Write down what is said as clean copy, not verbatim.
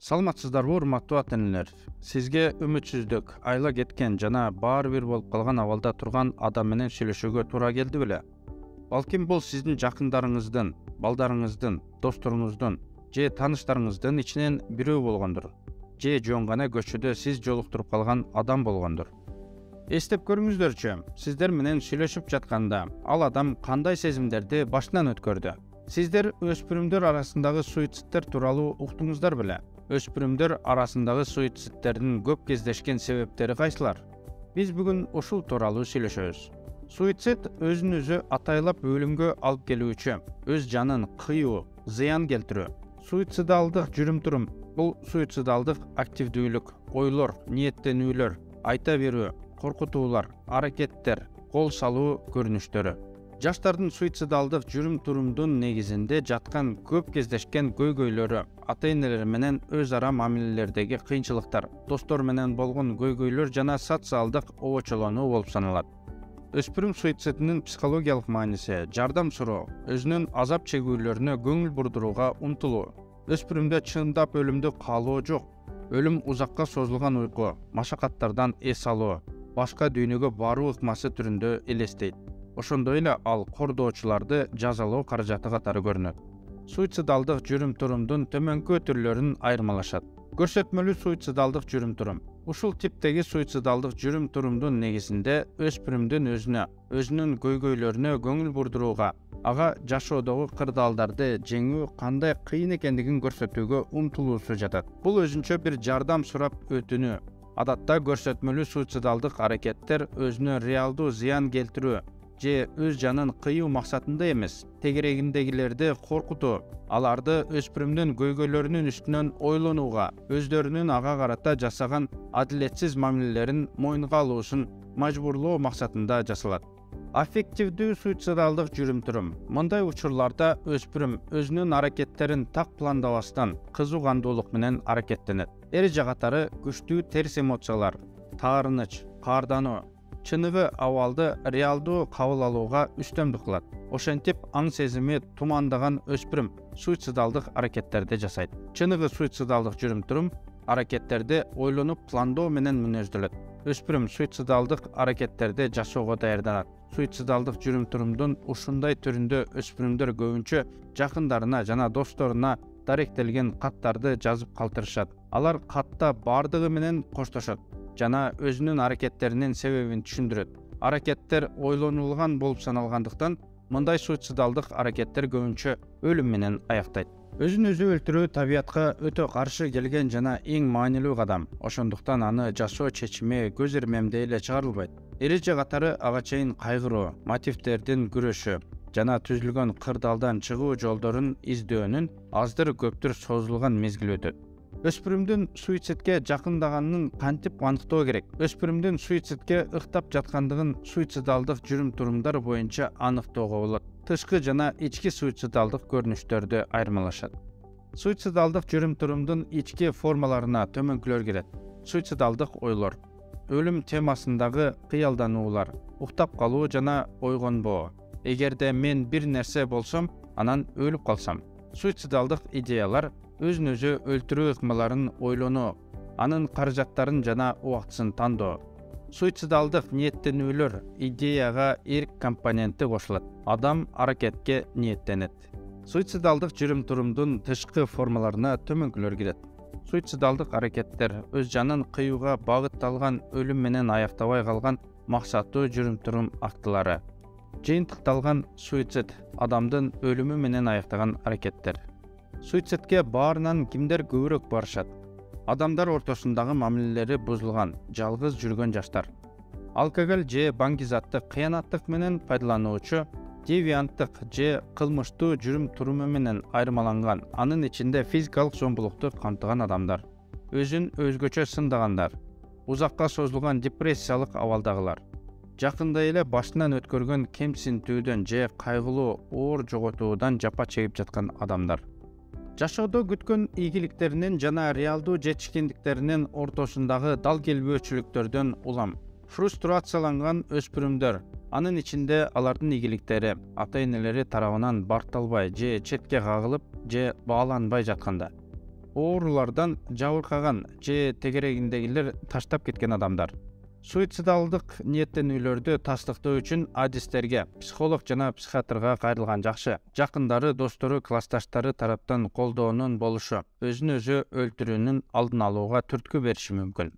Саламатсыздарбы урматтуу ата-энелер. Сизге үмүтсүздүк, айла кеткен жана баары бир болуп калган абалда турган адам менен сүйлөшүүгө туура келди беле? Балким бул сиздин жакындарыңыздын, балдарыңыздын, досторуңуздун же тааныштарыңыздын ичинен бирөө болгондур. Же жөн гана көчөдө сиз жолуктуруп калган адам болгондур. Эстеп көрүңүздөрчү, сиздер менен сүйлөшүп жатканда ал адам кандай сезимдерди башынан өткөрдү? Сиздер өспүрүмдөр арасындагы суицидтер тууралуу уктуңуздар беле? Өспүрүмдөр арасындагы суицидтердин көп кездешкен себептери кайсылар? Биз бүгүн ушул тууралуу сүйлөшөбүз. Суицид өзүн өзү атайлап өлүмгө алып келүүчү, өз жанын кыюу, зыян келтирүү. Суицидалдык жүрүм-турум бул суицидалдык активдүүлүк, ойлор, ниеттенүүлөр, айта берүү, коркутуулар, аракеттер, кол салуу көрүнүштөрү. Жаштардын суицидалдык жүрүм-турумдун негизинде жаткан көп кездешкен көйгөйлөрү, ата-энелер менен өз ара мамилелердеги кыйынчылыктар, достор менен болгон көйгөйлөр жана социалдык обочолонуу болуп саналат. Өспүрүм суицидинин психологиялык мааниси жардам суроо, өзүнүн азап чегүүлөрүнө көңүл бурдурууга умтулуу. Өспүрүмдө чындап өлүмдү каалоо жок. Өлүм узакка созулган уйку, машакаттардан эс алуу, башка дүйнөгө баруу ыкмасы түрүндө элестейт. Ошондой эле ал кордоочуларды жазалоо каражаты катары көрүнөт. Суицидалдык жүрүм-турумдун төмөнкү түрлөрүн айырмалашат. Көрсөтмөлүү суицидалдык жүрүм-турум. Ушул типтеги суицидалдык жүрүм-турумдун негизинде өспүрүмдүн өзүнүн көйгөйлөрүнө көңүл бурдурууга, ага жашоодогу кырдаалдарды жеңүү кандай кыйын экендигин көрсөтүүгө умтулуусу жатат. Бул өзүнчө бир жардам сурап өтүнүү. Адатта көрсөтмөлүү суицидалдык аракеттер өзүнө реалдуу зыян келтирүү же өз жанын кыюу максатында эмес, тегерегиндегилерди коркутуу, аларды өспүрүмдүн көйгөйлөрүнүн үстүнөн ойлонууга, өздөрүнүн ага карата жасаган адилетсиз мамилелерин мойнуга алуусун мажбурлоо максатында жасалат. Аффективдүү суицидалдык жүрүм-турум. Мындай учурларда өспүрүм өзүнүн аракеттерин так пландабастан кызуу кандуулук менен аракеттенет. Эреже катары күчтүү терс эмоциялар, таарыныч, каардануу, чыныгы абалды реалдуу кабыл алууга үстөмдүк кылат. Ошентип аң сезими тумандаган өспүрүм суицидалдык аракеттерди жасайт. Чыныгы суицидалдык жүрүм-турум аракеттерди ойлонуп пландоо менен мүнөздөлөт. Өспүрүм суицидалдык аракеттерди жасоого даярданат. Суицидалдык жүрүм-турумдун ушундай түрүндө өспүрүмдөр көбүнчө жакындарына жана досторуна даректелген каттарды жазып калтырышат. Алар катта бардыгы менен коштошот жана өзүнүн аракеттеринин себебин түшүндүрөт. Аракеттер ойлонулган болуп саналгандыктан, мындай суицидалдык аракеттер көбүнчө өлүм менен аяктайт. Өзүн өзү өлтүрүү табиятка өтө каршы келген жана эң маанилүү кадам. Ошондуктан аны жасоо чечими көз ирмемде эле чыгарылбайт. Эреже катары ага чейин кайгыруу, мотивдердин күрөшү жана түзүлгөн кырдаалдан чыгуу жолдорун издөөнүн аздыр көптүр созулган мезгили өтөт. Өспүрүмдүн суицидке жакындаганын кантип аныктоо керек? Өспүрүмдүн суицидке ыктап жаткандыгын суицидалдык жүрүм-турумдар боюнча аныктоого болот. Тышкы жана ички суицидалдык көрүнүштөрдү айырмалашат. Суицидалдык жүрүм-турумдун ички формаларына төмөнкүлөр кирет. Суицидалдык ойлор, өлүм темасындагы кыялдануулар, уктап калуу жана ойгонбоо. Эгерде мен бир нерсе болсом, анан өлүп калсам. Суицидалдык идеялар өзүн өзү өлтүрүү ыкмаларын ойлонуу, анын каражаттарын жана убактысын тандоо. Суицидалдык ниеттенүүлөр идеяга эрк компоненти кошулат. Адам аракетке ниеттенет. Суицидалдык жүрүм-турумдун тышкы формаларына төмөнкүлөр кирет. Суицидалдык аракеттер өз жанын кыюуга багытталган өлүм менен аяктабай калган максаттуу жүрүм-турум актылары. Жыйынтыкталган суицид адамдын өлүмү менен аяктаган аракеттер. Суицидке баарынан кимдер көбүрөөк барышат? Адамдар ортосундагы мамилелери бузулган, жалгыз жүргөн жаштар. Алкоголь же баңгизаттык кыянаттык менен пайдалануучу, девианттык же кылмыштуу жүрүм-туруму менен айырмаланган, анын ичинде физикалык зомбулукту камтыган адамдар. Өзүн өзгөчө сындагандар. Узакка созулган депрессиялык абалдагылар. Жакында эле башынан өткөргөн кемсинтүүдөн же кайгылуу оор жоготуудан жапа чегип жаткан адамдар. Жашоодо күткөн ийгиликтеринин жана реалдуу жетишкендиктеринин ортосундагы дал келбөөчүлүктөрдөн улам. Фрустрацияланган өспүрүмдөр, анын ичинде алардын ийгиликтери ата-энелери тарабынан барталбай же четке кагылып же бааланбай жатканда. оорулардан жабыркаган же тегерегиндегилер таштап кеткен адамдар. Суицидалдык ниеттенүүлөрдү тастыктоо үчүн адистерге психолог жана психиатрга кайрылган жакшы. Жакындары, достору, классташтары тараптан колдоонун болушу өзүн өзү өлтүрүүнүн алдын алууга түрткү бериши мүмкүн.